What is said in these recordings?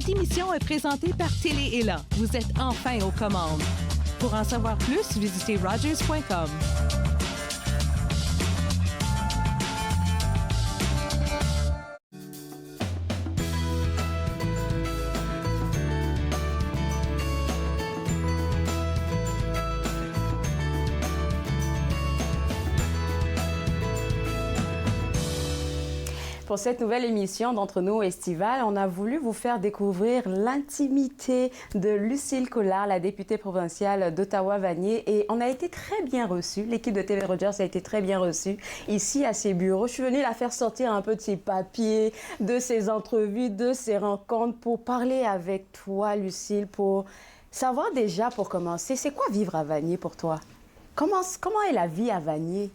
Cette émission est présentée par Télé Élan. Vous êtes enfin aux commandes. Pour en savoir plus, visitez Rogers.com. Pour cette nouvelle émission d'Entre nous estivale, on a voulu vous faire découvrir l'intimité de Lucille Collard, la députée provinciale d'Ottawa-Vanier. Et on a été très bien reçus. L'équipe de TV Rogers a été très bien reçue ici à ses bureaux. Je suis venue la faire sortir un peu de ses papiers, de ses entrevues, de ses rencontres pour parler avec toi, Lucille, pour savoir déjà, pour commencer, c'est quoi vivre à Vanier pour toi? Comment est la vie à Vanier?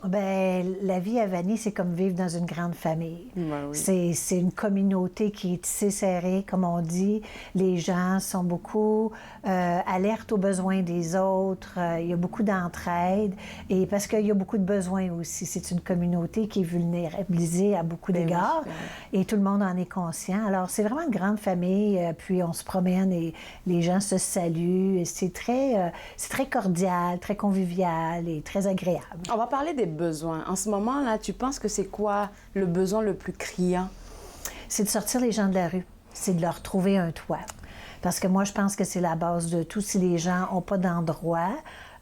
Ben, la vie à Vanier, c'est comme vivre dans une grande famille. Ben oui. C'est une communauté qui est tissée serrée, comme on dit. Les gens sont beaucoup alertes aux besoins des autres. Il y a beaucoup d'entraide. Et parce qu'il y a beaucoup de besoins aussi. C'est une communauté qui est vulnérabilisée à beaucoup d'égards. Et tout le monde en est conscient. Alors, c'est vraiment une grande famille. Puis, on se promène et les gens se saluent. C'est très cordial, très convivial et très agréable. On va parler des besoins. En ce moment-là, tu penses que c'est quoi le besoin le plus criant? C'est de sortir les gens de la rue. C'est de leur trouver un toit. Parce que moi, je pense que c'est la base de tout. Si les gens n'ont pas d'endroit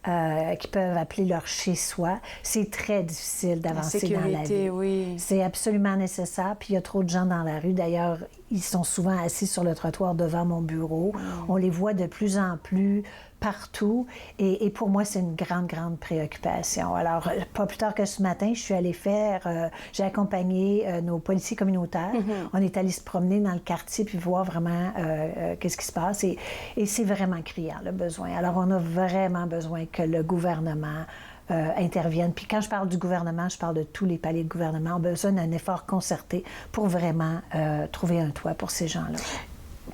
qu'ils peuvent appeler leur chez-soi, c'est très difficile d'avancer dans la vie. Oui. C'est absolument nécessaire. Puis il y a trop de gens dans la rue. D'ailleurs, ils sont souvent assis sur le trottoir devant mon bureau. On les voit de plus en plus partout. Et pour moi, c'est une grande, grande préoccupation. Alors, pas plus tard que ce matin, je suis allée j'ai accompagné nos policiers communautaires. On est allé se promener dans le quartier puis voir vraiment qu'est-ce qui se passe. Et c'est vraiment criant, le besoin. Alors, on a vraiment besoin que le gouvernement intervienne. Puis quand je parle du gouvernement, je parle de tous les paliers de gouvernement. On a besoin d'un effort concerté pour vraiment trouver un toit pour ces gens-là.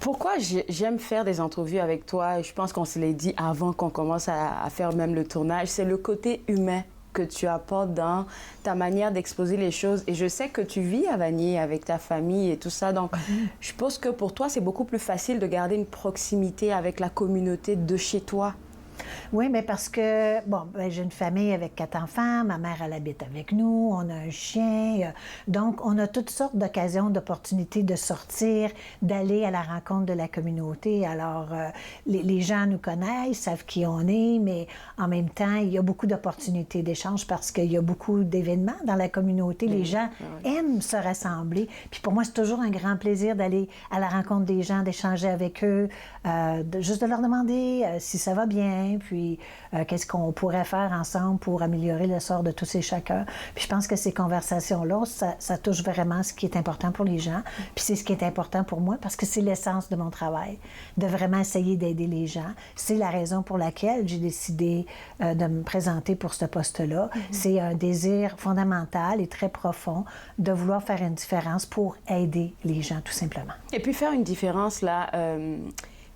Pourquoi j'aime faire des entrevues avec toi, et je pense qu'on se l'est dit avant qu'on commence à faire même le tournage, c'est le côté humain que tu apportes dans ta manière d'exposer les choses. Et je sais que tu vis à Vanier avec ta famille et tout ça, donc je pense que pour toi, c'est beaucoup plus facile de garder une proximité avec la communauté de chez toi. Oui, mais parce que, j'ai une famille avec 4 enfants, ma mère, elle habite avec nous, on a un chien, donc on a toutes sortes d'occasions, d'opportunités de sortir, d'aller à la rencontre de la communauté. Alors, les gens nous connaissent, savent qui on est, mais en même temps, il y a beaucoup d'opportunités d'échange parce qu'il y a beaucoup d'événements dans la communauté. Les gens aiment se rassembler. Puis pour moi, c'est toujours un grand plaisir d'aller à la rencontre des gens, d'échanger avec eux, juste de leur demander si ça va bien, puis qu'est-ce qu'on pourrait faire ensemble pour améliorer le sort de tous et chacun. Puis je pense que ces conversations-là, ça touche vraiment ce qui est important pour les gens, puis c'est ce qui est important pour moi, parce que c'est l'essence de mon travail, de vraiment essayer d'aider les gens. C'est la raison pour laquelle j'ai décidé de me présenter pour ce poste-là. C'est un désir fondamental et très profond de vouloir faire une différence pour aider les gens, tout simplement. Et puis faire une différence, là...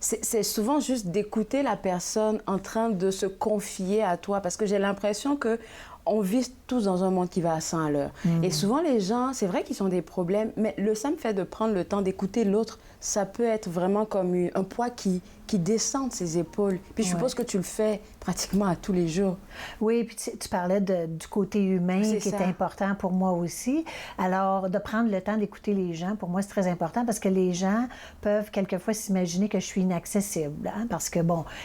c'est souvent juste d'écouter la personne en train de se confier à toi, parce que j'ai l'impression que on vit tous dans un monde qui va à 100 à l'heure. Et souvent, les gens, c'est vrai qu'ils ont des problèmes, mais le simple fait de prendre le temps d'écouter l'autre, ça peut être vraiment comme un poids qui descend de ses épaules. Puis je suppose que tu le fais pratiquement à tous les jours. Oui, puis tu parlais du côté humain qui est important pour moi aussi. Alors, de prendre le temps d'écouter les gens, pour moi, c'est très important parce que les gens peuvent quelquefois s'imaginer que je suis inaccessible. Hein? Parce que,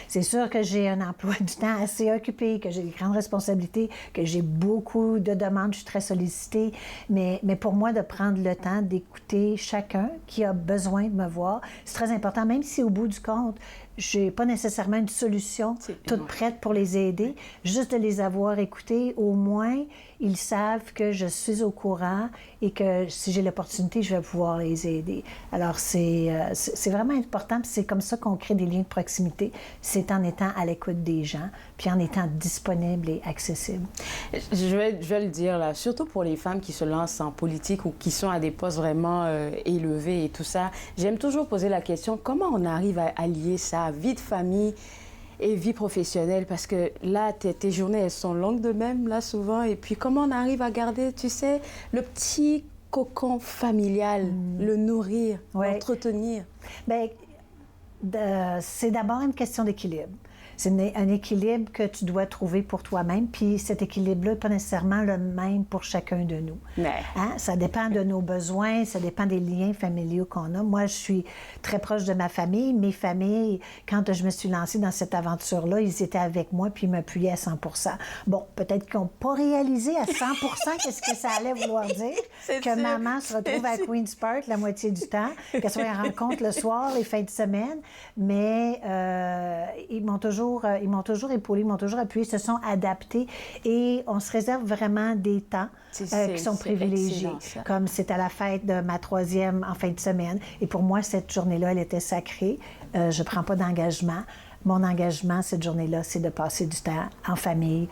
c'est sûr que j'ai un emploi du temps assez occupé, que j'ai des grandes responsabilités, que j'ai beaucoup de demandes, je suis très sollicitée. Mais pour moi, de prendre le temps d'écouter chacun qui a besoin de me voir, c'est très important, même si au bout du compte, je n'ai pas nécessairement une solution toute prête pour les aider. Juste de les avoir écoutés, au moins, ils savent que je suis au courant et que si j'ai l'opportunité, je vais pouvoir les aider. Alors, c'est vraiment important. Puis c'est comme ça qu'on crée des liens de proximité. C'est en étant à l'écoute des gens, puis en étant disponible et accessible. Je vais le dire, là, surtout pour les femmes qui se lancent en politique ou qui sont à des postes vraiment élevés et tout ça. J'aime toujours poser la question, comment on arrive à allier ça, vie de famille et vie professionnelle, parce que là, tes journées, elles sont longues de même, là, souvent, et puis comment on arrive à garder, tu sais, le petit cocon familial, le nourrir, l'entretenir? Bien, c'est d'abord une question d'équilibre. C'est un équilibre que tu dois trouver pour toi-même, puis cet équilibre-là n'est pas nécessairement le même pour chacun de nous. Hein? Ça dépend de nos besoins, ça dépend des liens familiaux qu'on a. Moi, je suis très proche de ma famille. Mes familles, quand je me suis lancée dans cette aventure-là, ils étaient avec moi, puis ils m'appuyaient à 100 %. Bon, peut-être qu'ils n'ont pas réalisé à 100 % qu'est-ce que ça allait vouloir dire, que maman se retrouve à Queen's Park la moitié du temps, qu'elle soit en rencontre le soir, les fins de semaine, mais ils m'ont toujours épaulé, ils m'ont toujours appuyé, se sont adaptés et on se réserve vraiment des temps qui sont privilégiés. Comme c'est à la fête de ma 3e en fin de semaine. Et pour moi, cette journée-là, elle était sacrée. Je ne prends pas d'engagement. Mon engagement, cette journée-là, c'est de passer du temps en famille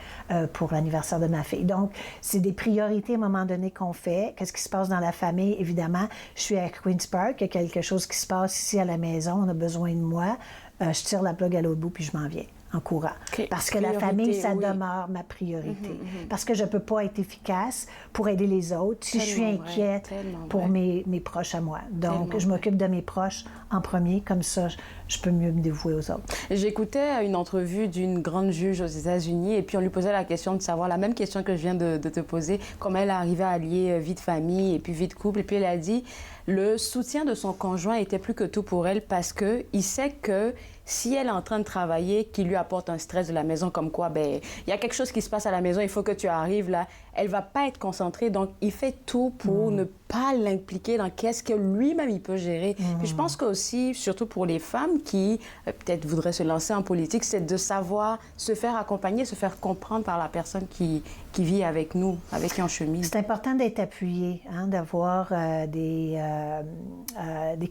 pour l'anniversaire de ma fille. Donc, c'est des priorités à un moment donné qu'on fait. Qu'est-ce qui se passe dans la famille? Évidemment, je suis à Queen's Park, il y a quelque chose qui se passe ici à la maison, on a besoin de moi. Je tire la plug à l'autre bout puis je m'en viens en courant. Parce que la famille, ça demeure ma priorité. Parce que je ne peux pas être efficace pour aider les autres si je suis inquiète pour mes proches à moi. Donc, je m'occupe de mes proches en premier, comme ça, je peux mieux me dévouer aux autres. J'écoutais une entrevue d'une grande juge aux États-Unis et puis on lui posait la question de savoir, la même question que je viens de te poser, comment elle arrivait à allier vie de famille et puis vie de couple. Et puis elle a dit, le soutien de son conjoint était plus que tout pour elle parce qu'il sait que si elle est en train de travailler, qui lui apporte un stress de la maison, comme quoi, ben, il y a quelque chose qui se passe à la maison, il faut que tu arrives là, elle va pas être concentrée. Donc, il fait tout pour ne pas l'impliquer dans qu'est-ce que lui-même il peut gérer. Puis je pense qu'aussi, surtout pour les femmes qui peut-être voudraient se lancer en politique, c'est de savoir se faire accompagner, se faire comprendre par la personne qui vit avec nous, avec qui on chemine. C'est important d'être appuyé, hein, d'avoir des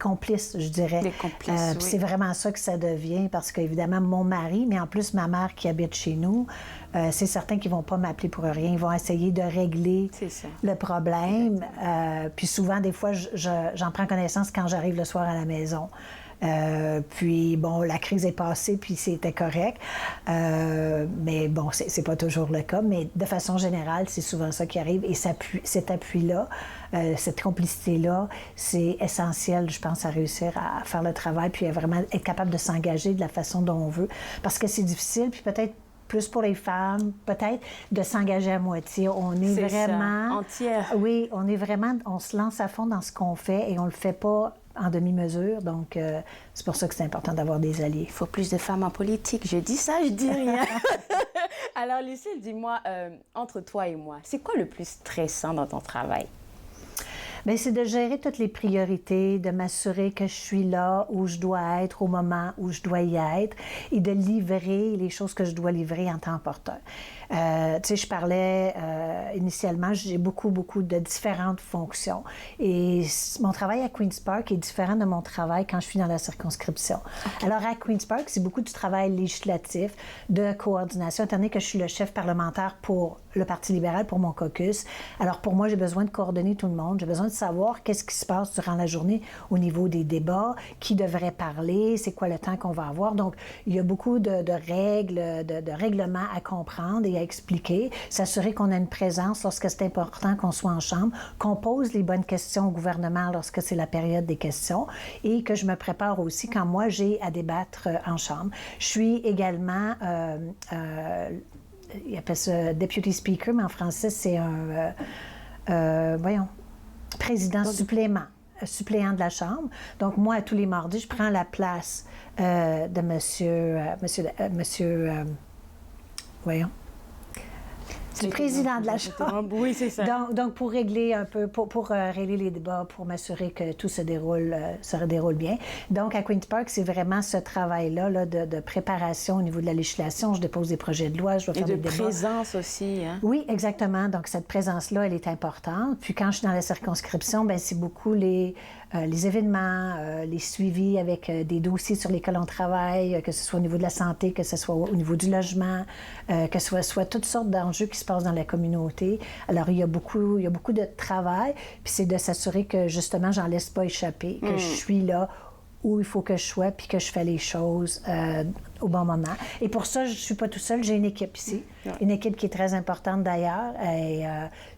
complices, je dirais. Des complices, C'est vraiment ça que ça devient, parce qu'évidemment, mon mari, mais en plus ma mère qui habite chez nous, c'est certain qu'ils ne vont pas m'appeler pour rien. Ils vont essayer de régler le problème. Puis souvent, des fois, j'en prends connaissance quand j'arrive le soir à la maison. Puis, bon, la crise est passée, puis c'était correct. Mais bon, c'est pas toujours le cas. Mais de façon générale, c'est souvent ça qui arrive. Et cet appui-là, cette complicité-là, c'est essentiel, je pense, à réussir à faire le travail, puis à vraiment être capable de s'engager de la façon dont on veut. Parce que c'est difficile, puis peut-être plus pour les femmes, peut-être, de s'engager à moitié. On est vraiment... entière. Oui, on se lance à fond dans ce qu'on fait et on le fait pas en demi-mesure. Donc, c'est pour ça que c'est important d'avoir des alliés. Il faut plus de femmes en politique. Je dis ça, je dis rien. Alors, Lucille, dis-moi, entre toi et moi, c'est quoi le plus stressant dans ton travail? Bien, c'est de gérer toutes les priorités, de m'assurer que je suis là où je dois être, au moment où je dois y être, et de livrer les choses que je dois livrer en temps opportun. Tu sais, je parlais initialement, j'ai beaucoup de différentes fonctions. Et mon travail à Queen's Park est différent de mon travail quand je suis dans la circonscription. Alors, à Queen's Park, c'est beaucoup du travail législatif, de coordination, étant donné que je suis le chef parlementaire pour le Parti libéral, pour mon caucus. Alors, pour moi, j'ai besoin de coordonner tout le monde. J'ai besoin de savoir qu'est-ce qui se passe durant la journée au niveau des débats, qui devrait parler, c'est quoi le temps qu'on va avoir. Donc, il y a beaucoup de règles, de règlements à comprendre et à expliquer, s'assurer qu'on a une présence lorsque c'est important qu'on soit en chambre, qu'on pose les bonnes questions au gouvernement lorsque c'est la période des questions et que je me prépare aussi quand moi j'ai à débattre en chambre. Je suis également, il appelle ça Deputy Speaker, mais en français c'est président suppléant de la Chambre. Donc, moi, tous les mardis, je prends la place de le président de la Chambre. Oui, c'est ça. Donc pour régler un peu, pour régler les débats, pour m'assurer que tout se déroule bien. Donc, à Queen's Park, c'est vraiment ce travail-là là, de préparation au niveau de la législation. Je dépose des projets de loi, je dois faire des débats. Et de présence aussi, hein? Oui, exactement. Donc, cette présence-là, elle est importante. Puis quand je suis dans la circonscription, bien, c'est beaucoup les événements, les suivis avec des dossiers sur lesquels on travaille, que ce soit au niveau de la santé, que ce soit au niveau du logement, que ce soit toutes sortes d'enjeux qui se passent dans la communauté. Alors, il y a beaucoup de travail, puis c'est de s'assurer que, justement, j'en laisse pas échapper, que je suis là où il faut que je sois, puis que je fais les choses au bon moment. Et pour ça, je ne suis pas tout seul, j'ai une équipe ici. Une équipe qui est très importante d'ailleurs. Et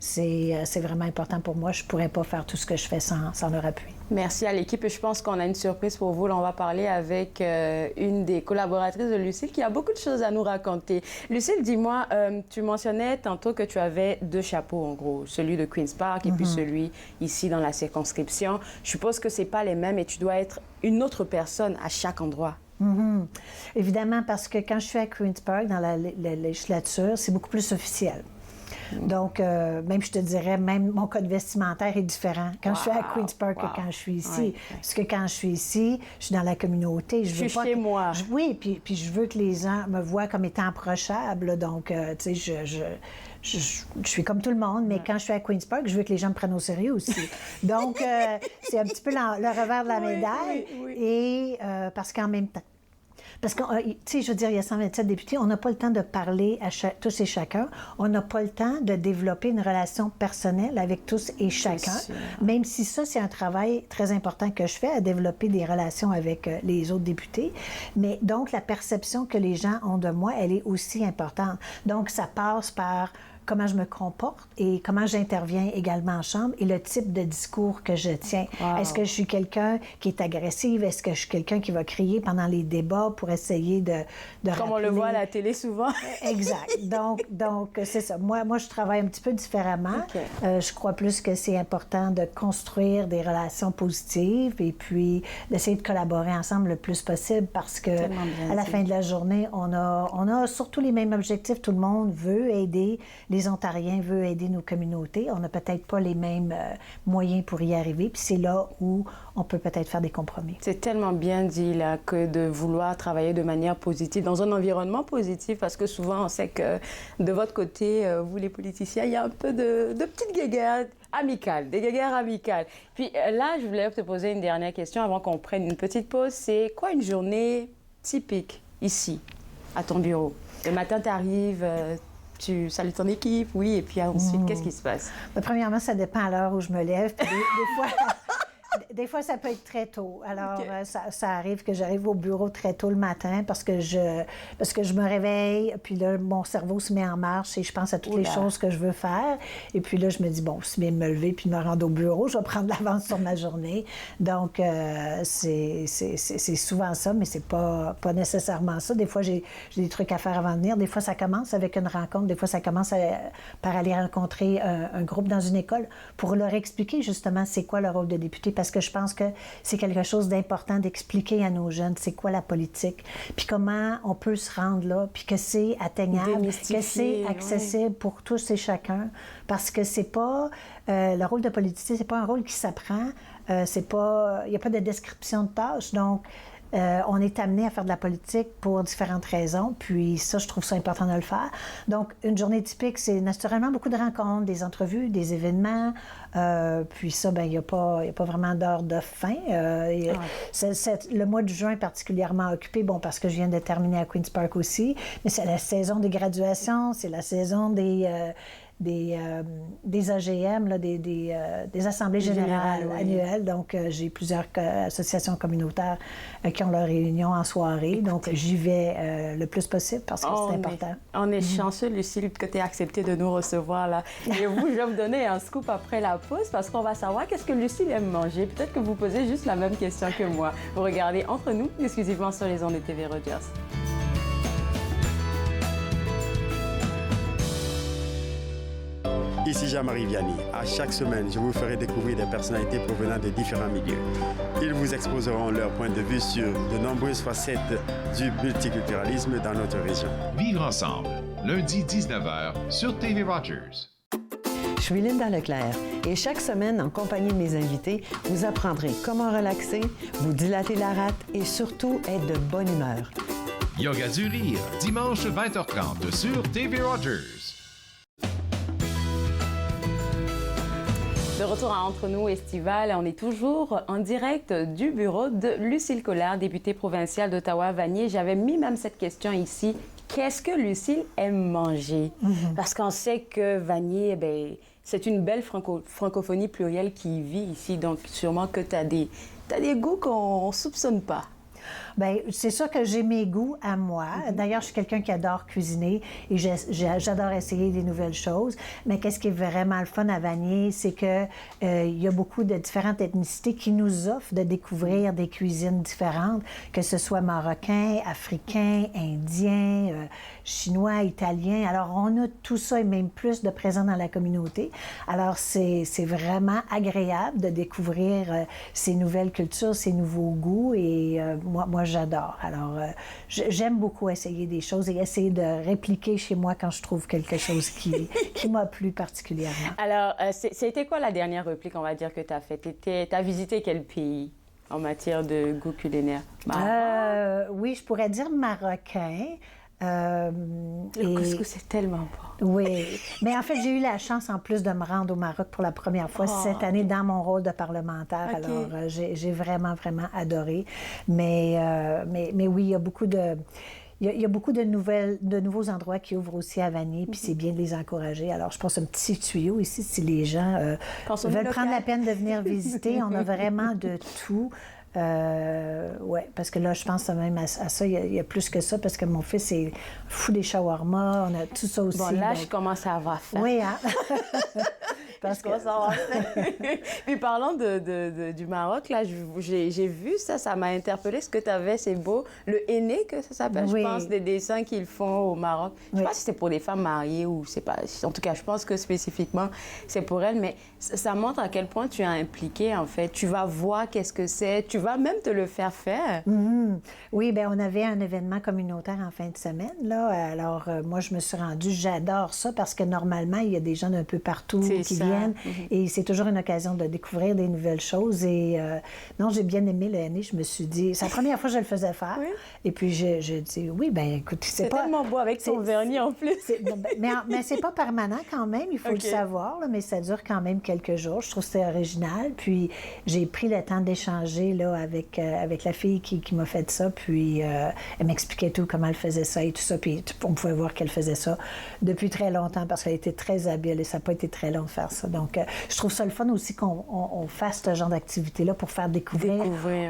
c'est vraiment important pour moi. Je ne pourrais pas faire tout ce que je fais sans leur appui. Merci à l'équipe et je pense qu'on a une surprise pour vous. Là, on va parler avec une des collaboratrices de Lucille qui a beaucoup de choses à nous raconter. Lucille, dis-moi, tu mentionnais tantôt que tu avais 2 chapeaux en gros, celui de Queen's Park et puis celui ici dans la circonscription. Je suppose que ce n'est pas les mêmes et tu dois être une autre personne à chaque endroit. Évidemment, parce que quand je suis à Queen's Park, dans la législature, c'est beaucoup plus officiel. Donc, même, je te dirais, même mon code vestimentaire est différent quand je suis à Queen's Park que quand je suis ici. Parce que quand je suis ici, je suis dans la communauté. Je suis chez moi. Oui, puis je veux que les gens me voient comme étant approchable. Donc, tu sais, je suis comme tout le monde, mais quand je suis à Queen's Park, je veux que les gens me prennent au sérieux aussi. Donc, c'est un petit peu le revers de la médaille. Et parce qu'en même temps, parce que, tu sais, je veux dire, il y a 127 députés, on n'a pas le temps de parler à tous et chacun. On n'a pas le temps de développer une relation personnelle avec tous et chacun. Même si ça, c'est un travail très important que je fais, à développer des relations avec les autres députés. Mais donc, la perception que les gens ont de moi, elle est aussi importante. Donc, ça passe par comment je me comporte et comment j'interviens également en chambre et le type de discours que je tiens. Est-ce que je suis quelqu'un qui est agressive? Est-ce que je suis quelqu'un qui va crier pendant les débats pour essayer de Comme rappeler... on le voit à la télé souvent. Exact. Donc c'est ça. Moi, je travaille un petit peu différemment. Je crois plus que c'est important de construire des relations positives et puis d'essayer de collaborer ensemble le plus possible parce que à la fin de la journée, on a surtout les mêmes objectifs. Tout le monde veut aider les Ontariens, veulent aider nos communautés. On n'a peut-être pas les mêmes moyens pour y arriver. Puis c'est là où on peut peut-être faire des compromis. C'est tellement bien dit là que de vouloir travailler de manière positive, dans un environnement positif, parce que souvent on sait que de votre côté, vous les politiciens, il y a un peu de petites guéguerres amicales, des guéguerres amicales. Puis là, je voulais te poser une dernière question avant qu'on prenne une petite pause. C'est quoi une journée typique ici, à ton bureau? Le matin, tu arrives... Tu salues ton équipe, oui, et puis ensuite, qu'est-ce qui se passe? Premièrement, ça dépend à l'heure où je me lève. Puis des fois, ça peut être très tôt. Alors, ça arrive que j'arrive au bureau très tôt le matin parce que je me réveille, puis là, mon cerveau se met en marche et je pense à toutes les choses que je veux faire. Et puis là, je me dis, bon, c'est bien de me lever puis de me rendre au bureau, je vais prendre l'avance sur ma journée. Donc, c'est souvent ça, mais c'est pas nécessairement ça. Des fois, j'ai des trucs à faire avant de venir. Des fois, ça commence avec une rencontre. Des fois, ça commence par aller rencontrer un groupe dans une école pour leur expliquer justement c'est quoi le rôle de député. Parce que je pense que c'est quelque chose d'important d'expliquer à nos jeunes c'est quoi la politique, puis comment on peut se rendre là, puis que c'est atteignable, que c'est accessible pour tous et chacun, parce que c'est pas le rôle de politicien, c'est pas un rôle qui s'apprend, c'est pas, il n'y a pas de description de tâches, donc on est amené à faire de la politique pour différentes raisons, puis ça, je trouve ça important de le faire. Donc, une journée typique, c'est naturellement beaucoup de rencontres, des entrevues, des événements, puis ça, bien, il n'y a pas vraiment d'heure de fin. Le mois de juin est particulièrement occupé, bon, parce que je viens de terminer à Queen's Park aussi, mais c'est la saison des graduations, c'est la saison des AGM, là, des assemblées générales annuelles. Donc, j'ai plusieurs associations communautaires qui ont leur réunion en soirée. Donc, j'y vais le plus possible parce que c'est important. On est chanceux, Lucille, que tu aies accepté de nous recevoir là. Et vous, je vais vous donner un scoop après la pause parce qu'on va savoir qu'est-ce que Lucille aime manger. Peut-être que vous posez juste la même question que moi. Vous regardez Entre nous, exclusivement sur les ondes de TV Rogers. Ici Jean-Marie Vianney. À chaque semaine, je vous ferai découvrir des personnalités provenant de différents milieux. Ils vous exposeront leur point de vue sur de nombreuses facettes du multiculturalisme dans notre région. Vivre ensemble, lundi 19h sur TV Rogers. Je suis Linda Leclerc et chaque semaine, en compagnie de mes invités, vous apprendrez comment relaxer, vous dilater la rate et surtout être de bonne humeur. Yoga du rire, dimanche 20h30 sur TV Rogers. De retour à Entre nous Estival, on est toujours en direct du bureau de Lucille Collard, députée provinciale d'Ottawa-Vanier. J'avais mis même cette question ici. Qu'est-ce que Lucille aime manger? Parce qu'on sait que Vanier, bien, c'est une belle francophonie plurielle qui vit ici. Donc, sûrement que tu as des goûts qu'on ne soupçonne pas. Bien, c'est sûr que j'ai mes goûts à moi. D'ailleurs, je suis quelqu'un qui adore cuisiner et j'adore essayer des nouvelles choses. Mais qu'est-ce qui est vraiment le fun à Vanier, c'est que il y a beaucoup de différentes ethnicités qui nous offrent de découvrir des cuisines différentes, que ce soit marocain, africain, indien, chinois, italien. Alors, on a tout ça et même plus de présents dans la communauté. Alors, c'est vraiment agréable de découvrir ces nouvelles cultures, ces nouveaux goûts et moi, j'adore. Alors, j'aime beaucoup essayer des choses et essayer de répliquer chez moi quand je trouve quelque chose qui m'a plu particulièrement. Alors, c'était quoi la dernière réplique, on va dire, que tu as faite? Tu as visité quel pays en matière de goût culinaire? Oui, je pourrais dire marocain. Le couscous, c'est tellement bon. Oui, mais en fait, j'ai eu la chance en plus de me rendre au Maroc pour la première fois cette année dans mon rôle de parlementaire. Okay. Alors, j'ai vraiment, vraiment adoré. Mais oui, il y a beaucoup de... Il y a beaucoup de nouveaux endroits qui ouvrent aussi à Vanier, puis c'est bien de les encourager. Alors, je pense un petit tuyau ici, si les gens veulent prendre la peine de venir visiter, on a vraiment de tout. Oui, parce que là, je pense même à ça. Il y a plus que ça, parce que mon fils est fou des shawarma. On a tout ça aussi. Bon, là, je commence à avoir faim. Oui, hein? Parce que ça va. Puis parlant du Maroc, là, j'ai vu ça m'a interpellée. Ce que tu avais, c'est beau. Le henné, que ça s'appelle, oui. Je pense, des dessins qu'ils font au Maroc. Je ne sais pas si c'est pour des femmes mariées ou c'est pas. En tout cas, je pense que spécifiquement, c'est pour elles. Mais ça montre à quel point tu es impliquée, en fait. Tu vas voir qu'est-ce que c'est. Tu vas même te le faire faire. Mm-hmm. Oui, bien, on avait un événement communautaire en fin de semaine, là. Alors, moi, je me suis rendue. J'adore ça parce que normalement, il y a des gens d'un peu partout qui viennent. Mm-hmm. Et c'est toujours une occasion de découvrir des nouvelles choses. Et non, j'ai bien aimé le henné. Je me suis dit... C'est la première fois que je le faisais faire. Oui. Et puis, j'ai dit, oui, bien, écoute, c'est pas... tellement beau avec ton vernis en plus. Mais c'est pas permanent quand même, il faut le savoir. Là, mais ça dure quand même quelques jours. Je trouve que c'est original. Puis, j'ai pris le temps d'échanger là avec la fille qui m'a fait ça. Puis, elle m'expliquait tout, comment elle faisait ça et tout ça. Puis, on pouvait voir qu'elle faisait ça depuis très longtemps parce qu'elle était très habile et ça n'a pas été très long de faire ça. Donc, je trouve ça le fun aussi qu'on fasse ce genre d'activité-là pour faire découvrir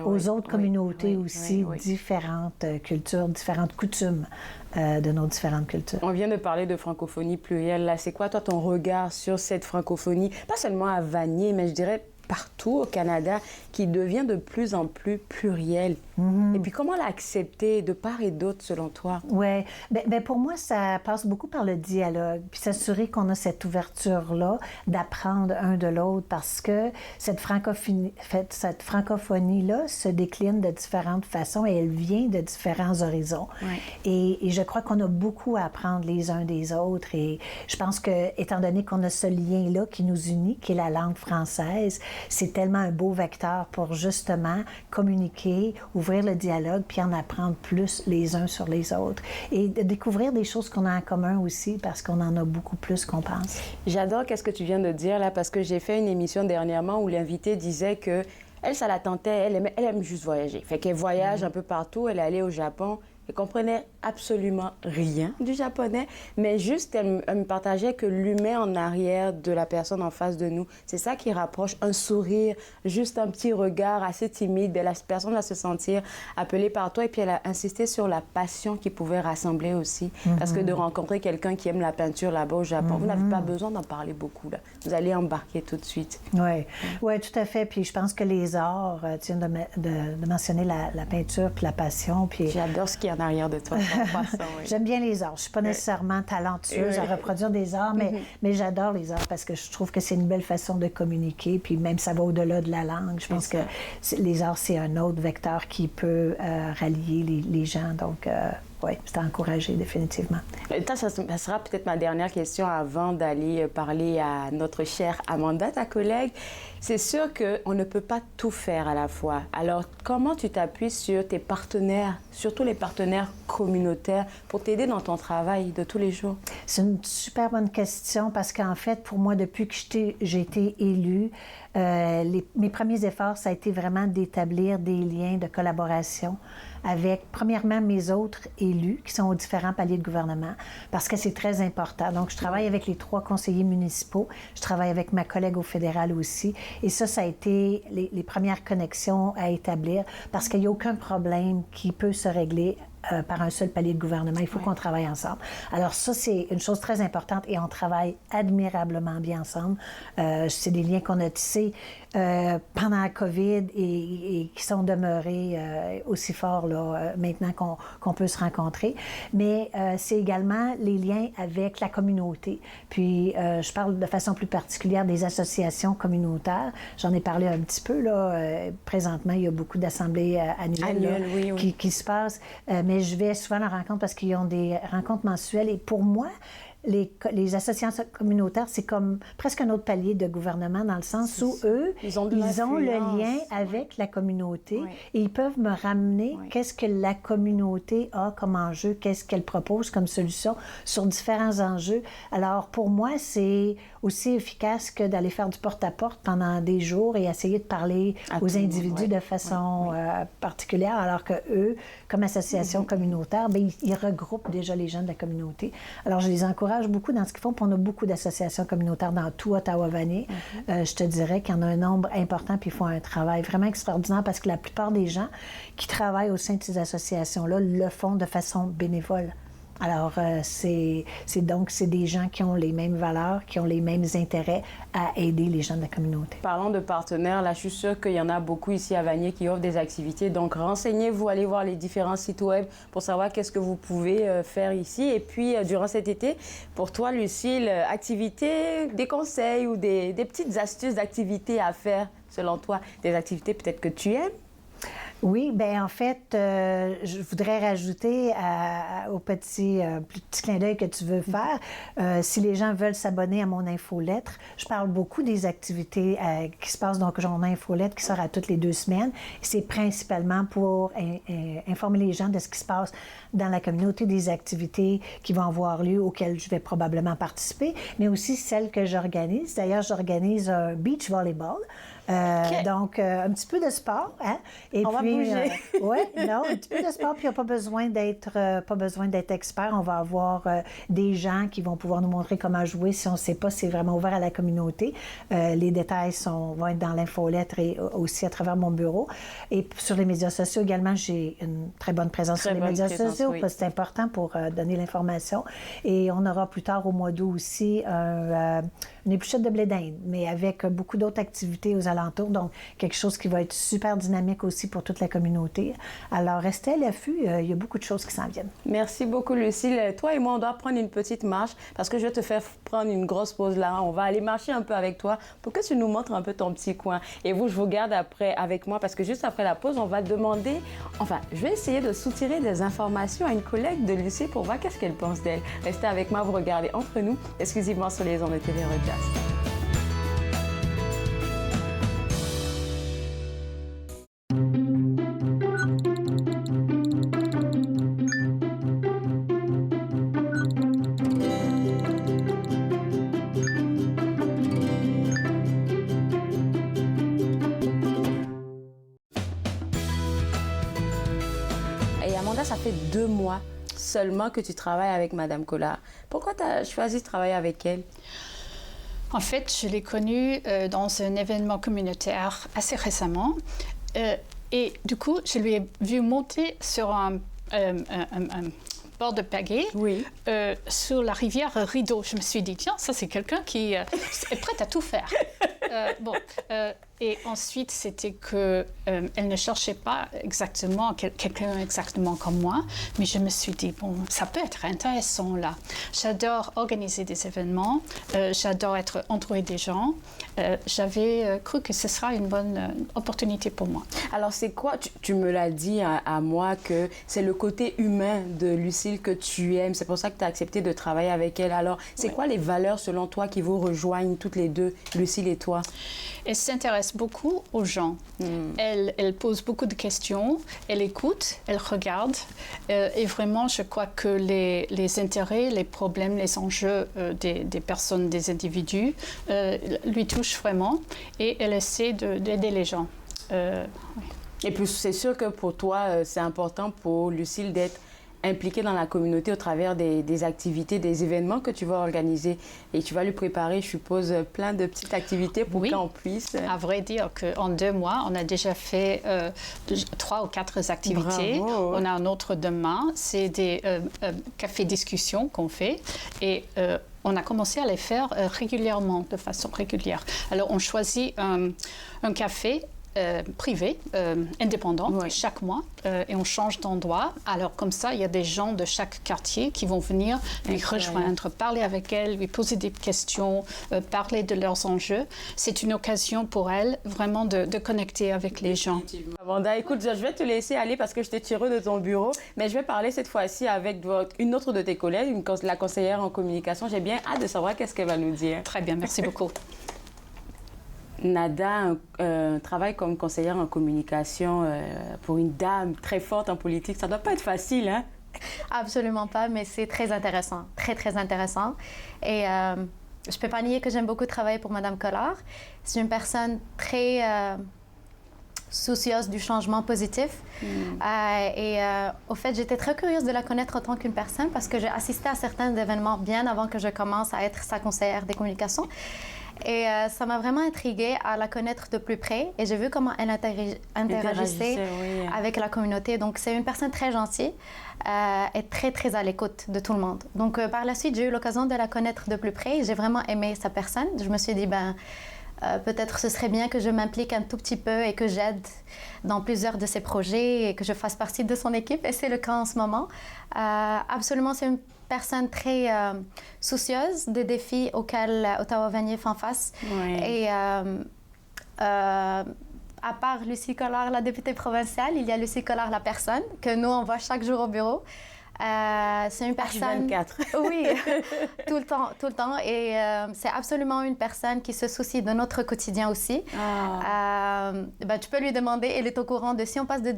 aux autres communautés aussi différentes cultures, différentes coutumes de nos différentes cultures. On vient de parler de francophonie plurielle. Là, c'est quoi, toi, ton regard sur cette francophonie? Pas seulement à Vanier, mais je dirais partout au Canada, qui devient de plus en plus pluriel. Mm-hmm. Et puis, comment l'accepter de part et d'autre, selon toi? Oui. Ben, pour moi, ça passe beaucoup par le dialogue, puis s'assurer qu'on a cette ouverture-là, d'apprendre un de l'autre, parce que cette francophonie-là se décline de différentes façons et elle vient de différents horizons. Ouais. Et je crois qu'on a beaucoup à apprendre les uns des autres. Et je pense que, étant donné qu'on a ce lien-là qui nous unit, qui est la langue française, c'est tellement un beau vecteur pour justement communiquer, ouvrir le dialogue, puis en apprendre plus les uns sur les autres. Et de découvrir des choses qu'on a en commun aussi, parce qu'on en a beaucoup plus qu'on pense. J'adore qu'est-ce que tu viens de dire là, parce que j'ai fait une émission dernièrement où l'invité disait que elle, ça la tentait, elle aime juste voyager. Fait qu'elle voyage un peu partout, elle est allée au Japon. Elle comprenait absolument rien du japonais, mais juste, elle me partageait que l'humain en arrière de la personne en face de nous, c'est ça qui rapproche, un sourire, juste un petit regard assez timide, la personne va se sentir appelée par toi. Et puis elle a insisté sur la passion qui pouvait rassembler aussi, parce que de rencontrer quelqu'un qui aime la peinture là-bas au Japon, vous n'avez pas besoin d'en parler beaucoup, là. Vous allez embarquer tout de suite. Oui, tout à fait. Puis je pense que les arts, tu viens de mentionner la peinture puis la passion. Puis... J'adore ce qu'il y a en arrière de toi. J'aime bien les arts. Je ne suis pas nécessairement talentueuse à reproduire des arts, mais j'adore les arts parce que je trouve que c'est une belle façon de communiquer, puis même ça va au-delà de la langue. Je pense que les arts, c'est un autre vecteur qui peut rallier les gens. Donc, oui, c'est à encourager définitivement. Ça sera peut-être ma dernière question avant d'aller parler à notre chère Amanda, ta collègue. C'est sûr qu'on ne peut pas tout faire à la fois. Alors, comment tu t'appuies sur tes partenaires, surtout les partenaires communautaires, pour t'aider dans ton travail de tous les jours? C'est une super bonne question parce qu'en fait, pour moi, depuis que j'ai été élue, mes premiers efforts, ça a été vraiment d'établir des liens de collaboration avec, premièrement, mes autres élus qui sont aux différents paliers de gouvernement, parce que c'est très important. Donc, je travaille avec les 3 conseillers municipaux, je travaille avec ma collègue au fédéral aussi, et ça a été les premières connexions à établir, parce qu'il n'y a aucun problème qui peut se régler par un seul palier de gouvernement. Il faut qu'on travaille ensemble. Alors ça, c'est une chose très importante et on travaille admirablement bien ensemble. C'est des liens qu'on a tissés pendant la COVID et qui sont demeurés aussi forts là, maintenant qu'on peut se rencontrer. Mais c'est également les liens avec la communauté. Puis je parle de façon plus particulière des associations communautaires. J'en ai parlé un petit peu. Là. Présentement, il y a beaucoup d'assemblées annuelles qui se passent. Mais je vais souvent à la rencontre parce qu'ils ont des rencontres mensuelles. Et pour moi, les associations communautaires, c'est comme presque un autre palier de gouvernement dans le sens où eux, ils ont le lien avec la communauté et ils peuvent me ramener qu'est-ce que la communauté a comme enjeu, qu'est-ce qu'elle propose comme solution sur différents enjeux. Alors, pour moi, c'est aussi efficace que d'aller faire du porte-à-porte pendant des jours et essayer de parler aux individus de façon particulière, alors que eux, comme association communautaire, bien, ils regroupent déjà les gens de la communauté. Alors, je les encourage beaucoup dans ce qu'ils font, puis on a beaucoup d'associations communautaires dans tout Ottawa-Vanier. Je te dirais qu'il y en a un nombre important, puis ils font un travail vraiment extraordinaire parce que la plupart des gens qui travaillent au sein de ces associations-là le font de façon bénévole. Alors, c'est des gens qui ont les mêmes valeurs, qui ont les mêmes intérêts à aider les gens de la communauté. Parlant de partenaires, là, je suis sûre qu'il y en a beaucoup ici à Vanier qui offrent des activités. Donc, renseignez-vous, allez voir les différents sites web pour savoir qu'est-ce que vous pouvez faire ici. Et puis, durant cet été, pour toi, Lucille, activités, des conseils ou des petites astuces d'activités à faire, selon toi, des activités peut-être que tu aimes? Oui, bien en fait, je voudrais rajouter au petit clin d'œil que tu veux faire, si les gens veulent s'abonner à mon infolettre, je parle beaucoup des activités qui se passent, donc j'ai mon infolettre qui sort à toutes les 2 semaines. C'est principalement pour informer les gens de ce qui se passe dans la communauté, des activités qui vont avoir lieu, auxquelles je vais probablement participer, mais aussi celles que j'organise. D'ailleurs, j'organise un beach volleyball. Donc, un petit peu de sport, hein? Et on puis, va bouger. Oui, non, un petit peu de sport, puis il n'y a pas besoin d'être expert. On va avoir des gens qui vont pouvoir nous montrer comment jouer si on ne sait pas, c'est vraiment ouvert à la communauté. Les détails vont être dans l'infolettre et aussi à travers mon bureau. Et sur les médias sociaux également, j'ai une très bonne présence sur les médias sociaux, parce que c'est important pour donner l'information. Et on aura plus tard au mois d'août aussi une épluchette de blé d'Inde, mais avec beaucoup d'autres activités aux alentours, donc quelque chose qui va être super dynamique aussi pour toute la communauté. Alors, restez à l'affût, il y a beaucoup de choses qui s'en viennent. Merci beaucoup, Lucille. Toi et moi, on doit prendre une petite marche parce que je vais te faire prendre une grosse pause là. On va aller marcher un peu avec toi pour que tu nous montres un peu ton petit coin. Et vous, je vous garde après avec moi parce que juste après la pause, on va demander... Enfin, je vais essayer de soutirer des informations à une collègue de Lucille pour voir qu'est-ce qu'elle pense d'elle. Restez avec moi, vous regardez Entre nous, exclusivement sur les ondes de TV Rogers. Ça fait 2 mois seulement que tu travailles avec Madame Collard. Pourquoi tu as choisi de travailler avec elle? En fait, je l'ai connue dans un événement communautaire assez récemment. Et du coup, je lui ai vu monter sur un bord de pagaie sur la rivière Rideau. Je me suis dit, tiens, ça c'est quelqu'un qui est prêt à tout faire. Et ensuite, c'était qu'elle ne cherchait pas exactement quelqu'un exactement comme moi, mais je me suis dit, bon, ça peut être intéressant là. J'adore organiser des événements, j'adore être entourée des gens. J'avais cru que ce sera une bonne opportunité pour moi. Alors, c'est quoi, tu me l'as dit à moi, que c'est le côté humain de Lucille que tu aimes. C'est pour ça que tu as accepté de travailler avec elle. Alors, c'est quoi les valeurs, selon toi, qui vous rejoignent toutes les deux, Lucille et toi? Elle s'intéresse beaucoup aux gens. Elle pose beaucoup de questions, elle écoute, elle regarde. Et vraiment, je crois que les intérêts, les problèmes, les enjeux des personnes, des individus lui touchent vraiment. Et elle essaie d'aider les gens. Et puis, c'est sûr que pour toi, c'est important pour Lucille d'être impliquée dans la communauté au travers des activités, des événements que tu vas organiser. Et tu vas lui préparer, je suppose, plein de petites activités pour qu'on puisse... À vrai dire qu'en 2 mois, on a déjà fait 3 ou 4 activités. Bravo. On a un autre demain. C'est des cafés-discussions qu'on fait. Et on a commencé à les faire régulièrement, de façon régulière. Alors, on choisit un café privé, indépendant, chaque mois, et on change d'endroit. Alors, comme ça, il y a des gens de chaque quartier qui vont venir lui rejoindre, parler avec elle, lui poser des questions, parler de leurs enjeux. C'est une occasion pour elle vraiment de connecter avec les gens. Wanda, écoute, je vais te laisser aller parce que je t'ai tiré de ton bureau, mais je vais parler cette fois-ci avec une autre de tes collègues, la conseillère en communication. J'ai bien hâte de savoir qu'est-ce qu'elle va nous dire. Très bien, merci beaucoup. Nada travaille comme conseillère en communication pour une dame très forte en politique. Ça ne doit pas être facile, hein? Absolument pas, mais c'est très intéressant, très, très intéressant. Et je ne peux pas nier que j'aime beaucoup travailler pour Mme Collard. C'est une personne très soucieuse du changement positif. Au fait, j'étais très curieuse de la connaître en tant qu'une personne parce que j'ai assisté à certains événements bien avant que je commence à être sa conseillère des communications. Et ça m'a vraiment intriguée à la connaître de plus près. Et j'ai vu comment elle interagissait avec la communauté. Donc, c'est une personne très gentille et très, très à l'écoute de tout le monde. Donc, par la suite, j'ai eu l'occasion de la connaître de plus près. J'ai vraiment aimé sa personne. Je me suis dit, peut-être ce serait bien que je m'implique un tout petit peu et que j'aide dans plusieurs de ses projets et que je fasse partie de son équipe. Et c'est le cas en ce moment. Absolument, c'est une personne très soucieuse des défis auxquels Ottawa-Vanier fait face. Et à part Lucie Collard, la députée provinciale, il y a Lucie Collard, la personne, que nous, on voit chaque jour au bureau. C'est une personne... H24. Oui, tout le temps. Et c'est absolument une personne qui se soucie de notre quotidien aussi. Tu peux lui demander, elle est au courant de si on passe de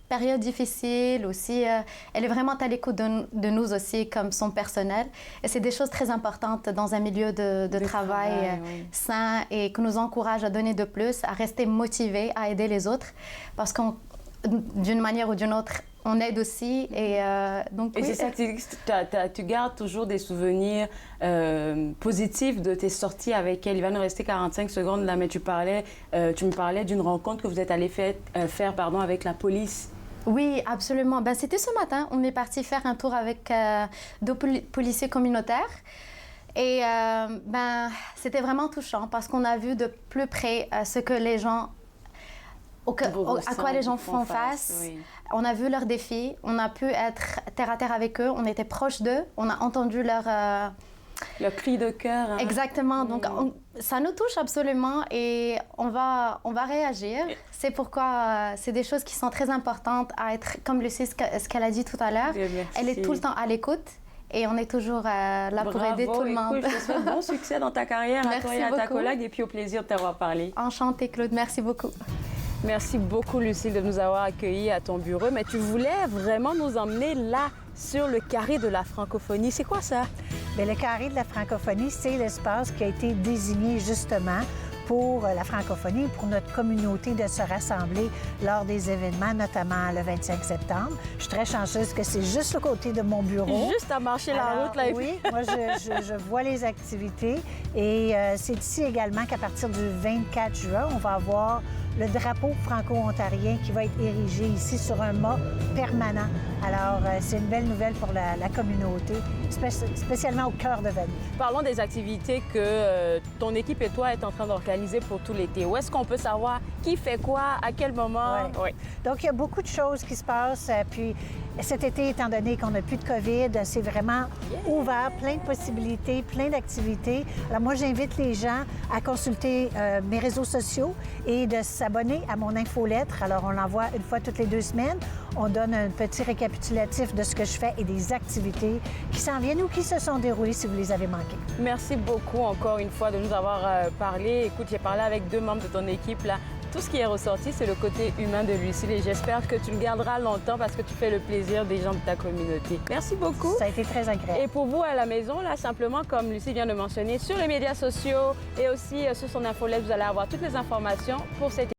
période difficile aussi. Elle est vraiment à l'écoute de nous aussi, comme son personnel. Et c'est des choses très importantes dans un milieu de travail sain et qui nous encourage à donner de plus, à rester motivés, à aider les autres. Parce qu'on, d'une manière ou d'une autre, on aide aussi. Et c'est ça, tu gardes toujours des souvenirs positifs de tes sorties avec elle. Il va nous rester 45 secondes là, mais tu me parlais d'une rencontre que vous êtes allé faire avec la police. Oui, absolument. C'était ce matin. On est parti faire un tour avec 2 policiers communautaires. Et c'était vraiment touchant parce qu'on a vu de plus près ce que les gens... à quoi les gens font face. On a vu leurs défis. On a pu être terre à terre avec eux. On était proches d'eux. On a entendu leur cri de cœur. Hein. Exactement. Donc, ça nous touche absolument et on va réagir. C'est pourquoi c'est des choses qui sont très importantes à être, comme Lucie, ce qu'elle a dit tout à l'heure. Elle est tout le temps à l'écoute. Et on est toujours là pour aider tout le monde. Je te souhaite bon succès dans ta carrière à toi et à ta collègue. Et puis au plaisir de t'avoir parlé. Enchantée, Claude. Merci beaucoup. Merci beaucoup, Lucille, de nous avoir accueillis à ton bureau. Mais tu voulais vraiment nous emmener là, sur le carré de la francophonie. C'est quoi ça? Le carré de la francophonie, c'est l'espace qui a été désigné justement pour la francophonie, pour notre communauté de se rassembler lors des événements, notamment le 25 septembre. Je suis très chanceuse que c'est juste au côté de mon bureau. Juste à marcher la route, là. Oui, moi, je vois les activités. Et c'est ici également qu'à partir du 24 juin, on va avoir le drapeau franco-ontarien qui va être érigé ici sur un mât permanent. Alors, c'est une belle nouvelle pour la communauté, spécialement au cœur de Vanier. Parlons des activités que ton équipe et toi êtes en train d'organiser pour tout l'été. Où est-ce qu'on peut savoir qui fait quoi, à quel moment? Oui. Donc, il y a beaucoup de choses qui se passent. Puis, cet été, étant donné qu'on n'a plus de COVID, c'est vraiment ouvert, plein de possibilités, plein d'activités. Alors, moi, j'invite les gens à consulter mes réseaux sociaux et de s'abonner à mon infolettre. Alors, on l'envoie une fois toutes les 2 semaines. On donne un petit récapitulatif de ce que je fais et des activités qui s'en viennent ou qui se sont déroulées si vous les avez manquées. Merci beaucoup encore une fois de nous avoir parlé. Écoute, j'ai parlé avec 2 membres de ton équipe là. Tout ce qui est ressorti, c'est le côté humain de Lucille et j'espère que tu le garderas longtemps parce que tu fais le plaisir des gens de ta communauté. Merci beaucoup. Ça a été très agréable. Et pour vous à la maison, là, simplement, comme Lucie vient de mentionner, sur les médias sociaux et aussi sur son infolette, vous allez avoir toutes les informations pour cette